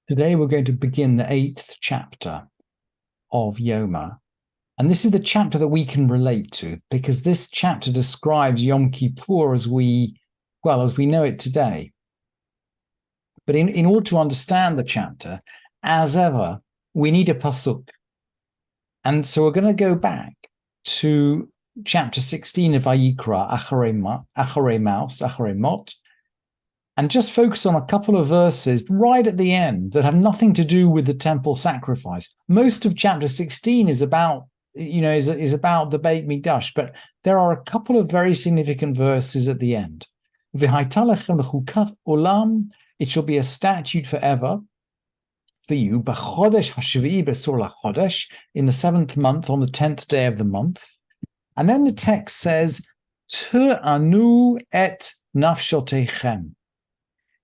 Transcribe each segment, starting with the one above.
Today we're going to begin the 8th chapter of Yoma. And this is the chapter that we can relate to, because this chapter describes Yom Kippur as we know it today. But in order to understand the chapter, as ever, we need a pasuk. And so we're going to go back to chapter 16 of Vayikra, Acharei Mot, and just focus on a couple of verses right at the end that have nothing to do with the temple sacrifice. Most of chapter 16 is about, about the Beit Mikdash, but there are a couple of very significant verses at the end. V'hayta lechem lechukat olam, it shall be a statute forever for you, b'chodesh hashvi'i b'sur lachodesh, in the 7th month, on the 10th day of the month. And then the text says, Tu'anu et nafshotechem,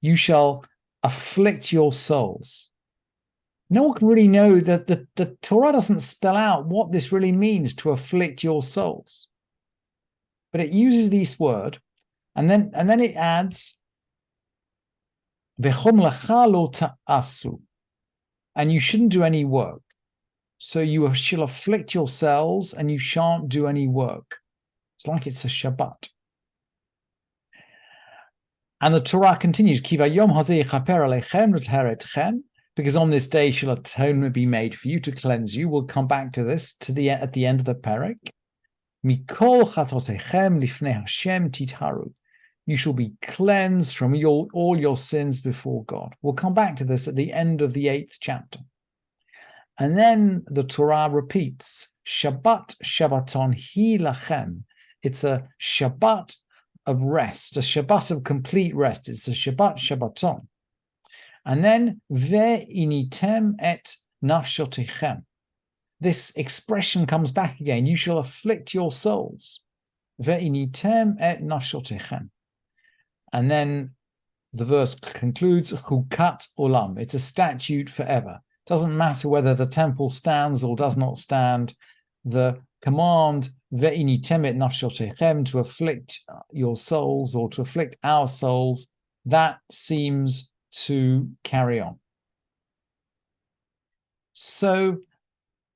you shall afflict your souls. No one can really know that the Torah doesn't spell out what this really means, to afflict your souls. But it uses this word, and then it adds, V'chom lecha lo ta'asu, and you shouldn't do any work. So you shall afflict yourselves, and you shan't do any work. It's like it's a Shabbat. And the Torah continues, because on this day shall atonement be made for you, to cleanse you. We'll come back to this at the end of the parak. You shall be cleansed from all your sins before God. We'll come back to this at the end of the 8th chapter. And then the Torah repeats, Shabbat Shabbaton hi lachem. It's a Shabbat of rest, a Shabbat of complete rest. It's a Shabbat Shabbaton. And then ve'initem et nafshotechem. This expression comes back again. You shall afflict your souls. Ve'initem et nafshotechem. And then the verse concludes, chukat olam. It's a statute forever. Doesn't matter whether the temple stands or does not stand. The command, ve'initem et nafshotechem, to afflict your souls or to afflict our souls, that seems to carry on. So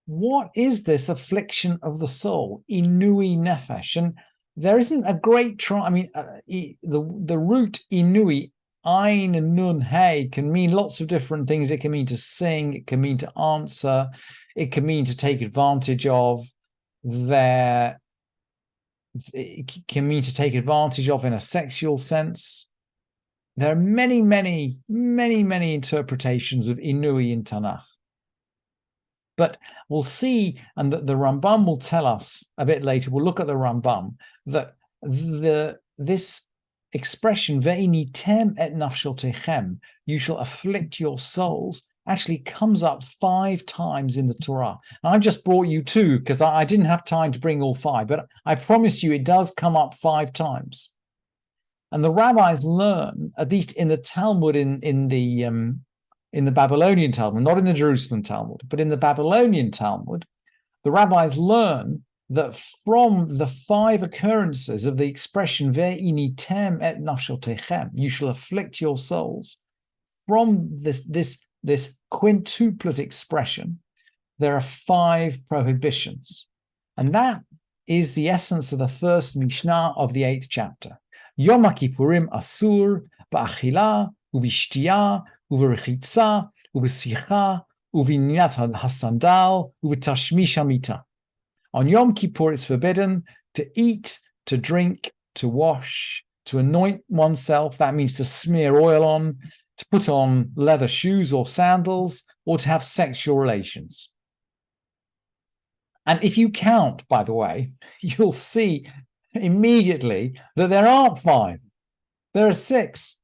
what is this affliction of the soul? Inui nefesh. And there isn't a great the root inui, Ein and Nun Hey, can mean lots of different things. It can mean to sing, it can mean to answer, it can mean to take advantage of. It can mean to take advantage of in a sexual sense. There are many, many, many, many interpretations of Inui in Tanakh. But we'll see, and the Rambam will tell us a bit later, we'll look at the Rambam, that this expression, ve'initem et nafshotechem, you shall afflict your souls, actually comes up 5 times in the Torah. And I've just brought you 2 because I didn't have time to bring all 5, but I promise you it does come up 5 times. And the rabbis learn, at least in the Talmud, in the Babylonian Talmud, not in the Jerusalem Talmud, but in the Babylonian Talmud, the rabbis learn that from the 5 occurrences of the expression ve'initem et nafshotechem, you shall afflict your souls, from this quintuplet expression, there are 5 prohibitions. And that is the essence of the first Mishnah of the 8th chapter. Yom Kippurim asur ba'achila uv'shtiyah uv'rechitza uv'sicha uv'niat hasandal uv'tashmish hamita. On Yom Kippur, it's forbidden to eat, to drink, to wash, to anoint oneself. That means to smear oil on, to put on leather shoes or sandals, or to have sexual relations. And if you count, by the way, you'll see immediately that there aren't 5. There are 6.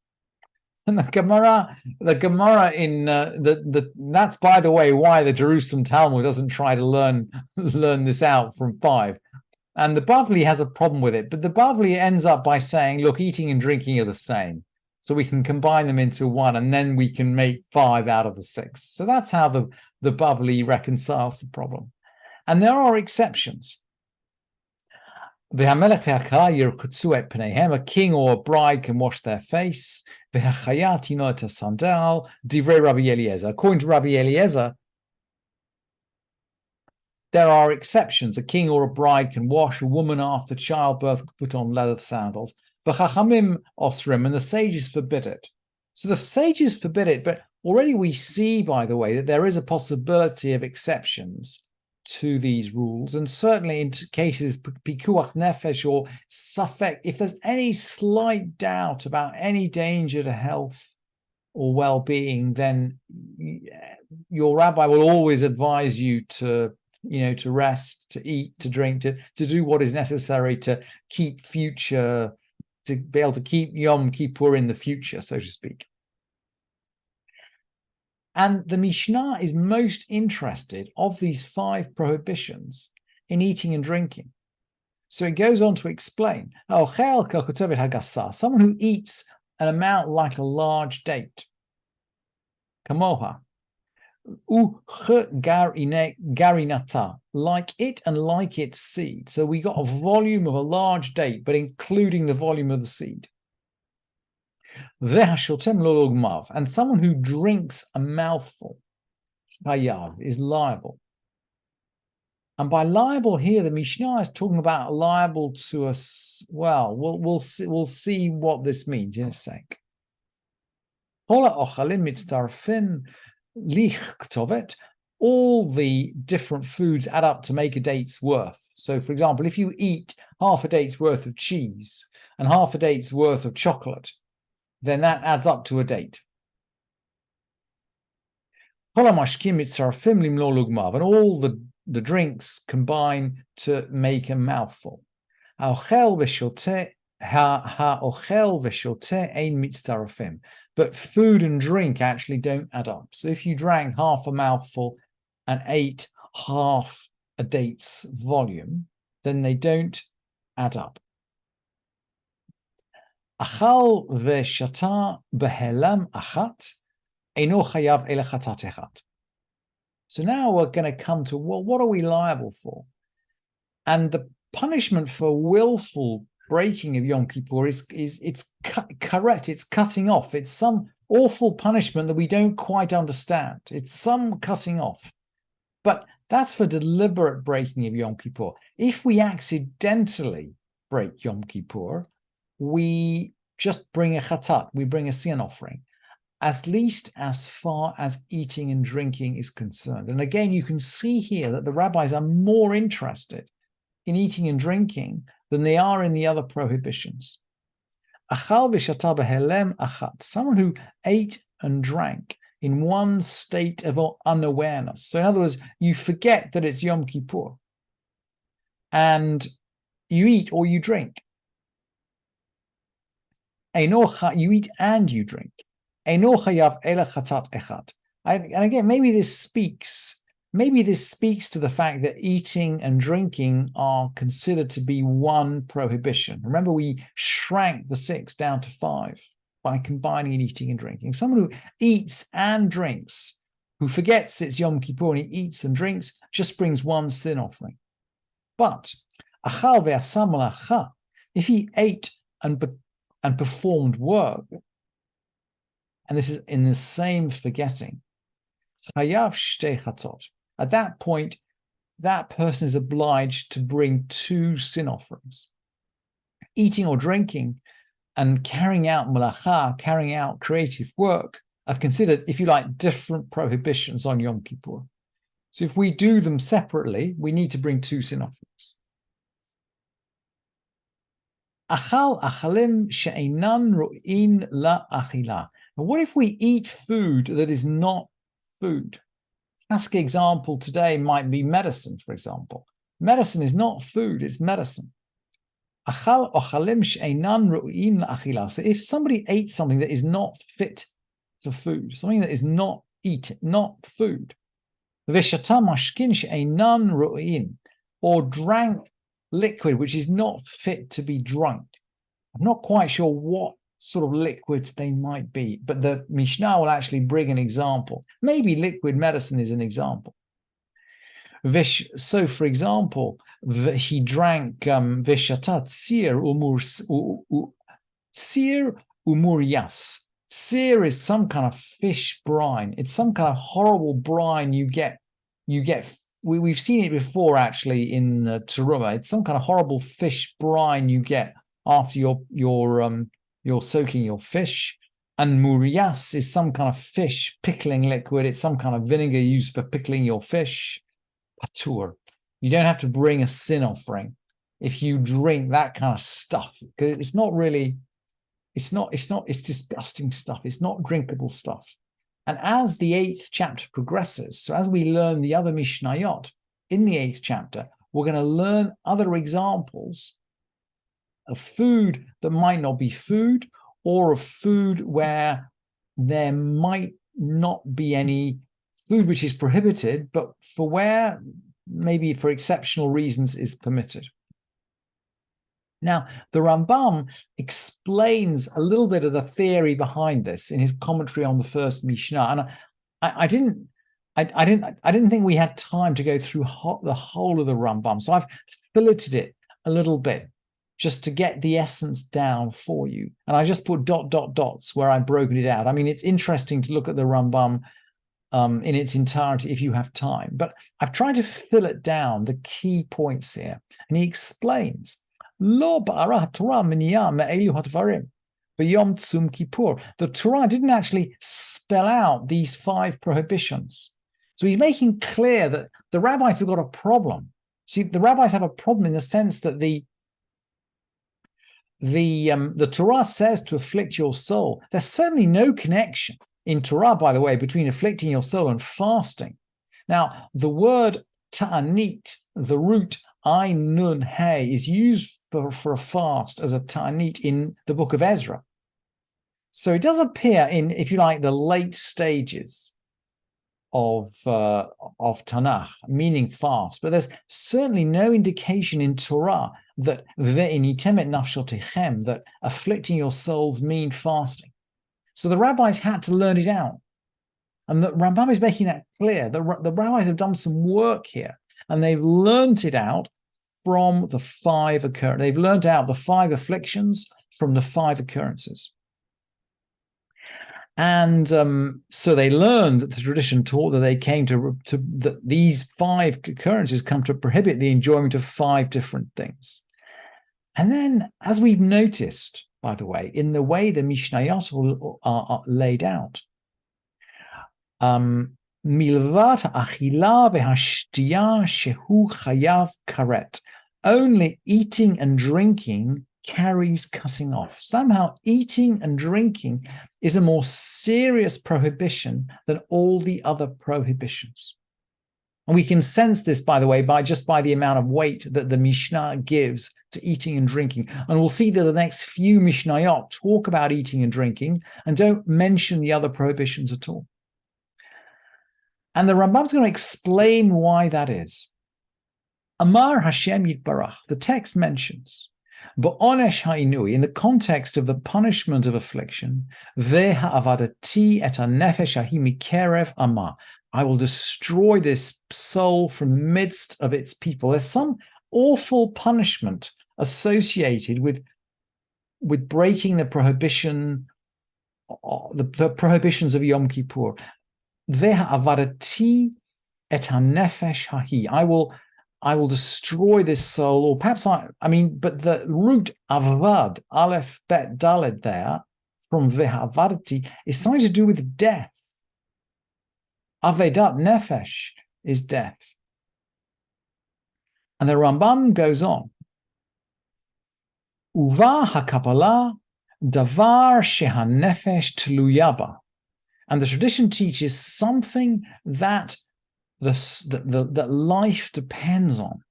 And the Gemara in that's, by the way, why the Jerusalem Talmud doesn't try to learn this out from 5. And the Bavli has a problem with it, but the Bavli ends up by saying, look, eating and drinking are the same. So we can combine them into 1, and then we can make 5 out of the 6. So that's how the Bavli reconciles the problem. And there are exceptions. A king or a bride can wash their face. According to Rabbi Eliezer, there are exceptions. A king or a bride can wash. A woman after childbirth can put on leather sandals. V'chachamim osrim, and the sages forbid it. So the sages forbid it, but already we see, by the way, that there is a possibility of exceptions to these rules, and certainly in cases pikuach nefesh or safek, if there's any slight doubt about any danger to health or well-being, then your rabbi will always advise you to rest, to eat, to drink, to do what is necessary to keep future, to be able to keep Yom Kippur in the future, so to speak. And the Mishnah is most interested of these 5 prohibitions in eating and drinking. So it goes on to explain, someone who eats an amount like a large date, kamoha, garinata, like it and like its seed. So we got a volume of a large date, but including the volume of the seed. And someone who drinks a mouthful, chayav, is liable. And by liable here, the Mishnah is talking about liable to us. Well, we'll see what this means in a sec. All the different foods add up to make a date's worth. So, for example, if you eat half a date's worth of cheese and half a date's worth of chocolate, then that adds up to a date. And all the drinks combine to make a mouthful. But food and drink actually don't add up. So if you drank half a mouthful and ate half a date's volume, then they don't add up. So now we're going to come to, well, what are we liable for? And the punishment for willful breaking of Yom Kippur is correct. It's cutting off. It's some awful punishment that we don't quite understand. It's some cutting off. But that's for deliberate breaking of Yom Kippur. If we accidentally break Yom Kippur, we just bring a chatat, we bring a sin offering, at least as far as eating and drinking is concerned. And again, you can see here that the rabbis are more interested in eating and drinking than they are in the other prohibitions. Achal v'shata b'helem achat, someone who ate and drank in one state of unawareness. So in other words, you forget that it's Yom Kippur, and you eat or you drink. You eat and you drink. And again, maybe this speaks to the fact that eating and drinking are considered to be one prohibition. Remember, we shrank the 6 down to 5 by combining eating and drinking. Someone who eats and drinks, who forgets it's Yom Kippur and he eats and drinks, just brings one sin offering. But if he ate and performed work, and this is in the same forgetting, chayav shtei chatot. At that point, that person is obliged to bring 2 sin offerings. Eating or drinking and carrying out malacha, carrying out creative work, are considered, if you like, different prohibitions on Yom Kippur. So if we do them separately, we need to bring 2 sin offerings. Achal achalim she'einan ru'in la'achila. And what if we eat food that is not food? Classic example today might be medicine, for example. Medicine is not food, it's medicine. Achal achalim she'einan ru'in la'achila. So if somebody ate something that is not fit for food, something that is not food, v'shata mashkin she'einan ru'in, or drank liquid which is not fit to be drunk. I'm not quite sure what sort of liquids they might be, but the Mishnah will actually bring an example. Maybe liquid medicine is an example. So, for example, he drank Veshata Tsir Umur Tsir is some kind of fish brine. It's some kind of horrible brine you get. We've seen it before actually in Teruma. It's some kind of horrible fish brine you get after you're soaking your fish. And murias is some kind of fish pickling liquid. It's some kind of vinegar used for pickling your fish. Patur. You don't have to bring a sin offering if you drink that kind of stuff, because it's not really, it's disgusting stuff. It's not drinkable stuff. And as the 8th chapter progresses, so as we learn the other Mishnayot in the 8th chapter, we're going to learn other examples of food that might not be food, or of food where there might not be any food which is prohibited, but for where maybe for exceptional reasons is permitted. Now, the Rambam explains a little bit of the theory behind this in his commentary on the first Mishnah, and I didn't think we had time to go through the whole of the Rambam, so I've filleted it a little bit just to get the essence down for you. And I just put dots where I've broken it out. I mean, it's interesting to look at the Rambam in its entirety if you have time. But I've tried to fill it down, the key points here. And he explains, Lo ba'ara Torah miniyah me'elu hadvarim b'yom tzum kippur. The Torah didn't actually spell out these 5 prohibitions. So he's making clear that the rabbis have got a problem. See, the rabbis have a problem in the sense that the Torah says to afflict your soul. There's certainly no connection in Torah, by the way, between afflicting your soul and fasting. Now, the word ta'anit, the root ayin nun hey, is used for a fast as a ta'anit in the book of Ezra. So it does appear in, if you like, the late stages of Tanakh, meaning fast, but there's certainly no indication in Torah that that afflicting your souls mean fasting. So the rabbis had to learn it out, and the Rambam is making that clear. The rabbis have done some work here, and they've learned it out from the 5 occurrences. They've learned out the 5 afflictions from the 5 occurrences. And so they learned that the tradition taught that they came to that these 5 occurrences come to prohibit the enjoyment of 5 different things. And then, as we've noticed, by the way, in the way the Mishnayot are laid out, milvat achila v'hashtiya shehu chayav karet. Only eating and drinking carries cutting off. Somehow eating and drinking is a more serious prohibition than all the other prohibitions. And we can sense this, by the way, by the amount of weight that the Mishnah gives to eating and drinking. And we'll see that the next few Mishnayot talk about eating and drinking and don't mention the other prohibitions at all. And the Rambam's going to explain why that is. Amar Hashem Yitbarach, the text mentions, Ba'onesh ha'inui, in the context of the punishment of affliction, ve'ha'avadati et ha'nefesh hahi mikerev amah, I will destroy this soul from the midst of its people. There's some awful punishment associated with breaking the prohibition, the prohibitions of Yom Kippur. Ve'ha'avadati et ha'nefesh hahi, I will destroy this soul, or perhaps but the root avad, aleph, bet, dalet there, from ve'havadati, is something to do with death. Avedat nefesh is death. And the Rambam goes on. Uva hakapala davar shehanefesh tluyaba. And the tradition teaches something that that life depends on.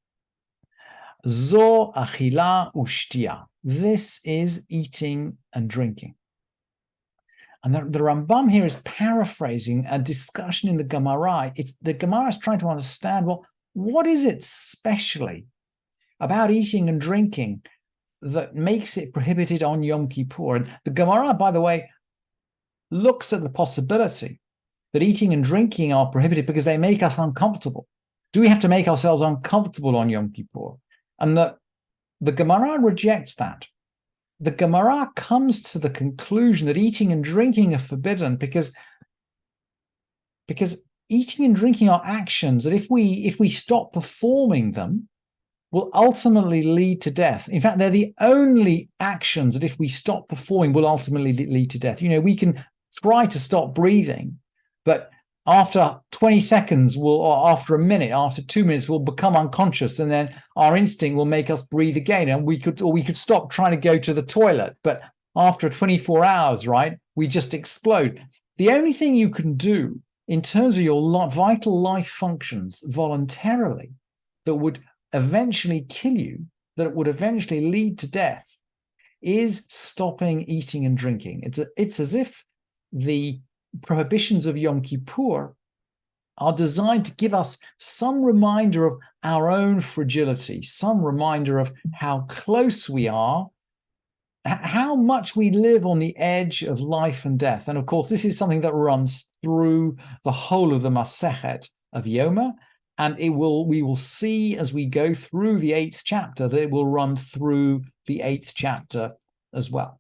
Zo achila ushtia. This is eating and drinking. And the Rambam here is paraphrasing a discussion in the Gemara. The Gemara is trying to understand, well, what is it specially about eating and drinking that makes it prohibited on Yom Kippur? And the Gemara, by the way, looks at the possibility that eating and drinking are prohibited because they make us uncomfortable. Do we have to make ourselves uncomfortable on Yom Kippur? And the Gemara rejects that. The Gemara comes to the conclusion that eating and drinking are forbidden because eating and drinking are actions that if we stop performing them, will ultimately lead to death. In fact, they're the only actions that if we stop performing will ultimately lead to death. We can try to stop breathing, but after 20 seconds, or after a minute, after 2 minutes, we'll become unconscious, and then our instinct will make us breathe again. And we could stop trying to go to the toilet, but after 24 hours, right, we just explode. The only thing you can do in terms of your vital life functions voluntarily that would eventually kill you, that would eventually lead to death, is stopping eating and drinking. It's as if the prohibitions of Yom Kippur are designed to give us some reminder of our own fragility, some reminder of how close we are, how much we live on the edge of life and death. And of course, this is something that runs through the whole of the Masechet of Yoma, and we will see as we go through the 8th chapter that it will run through the 8th chapter as well.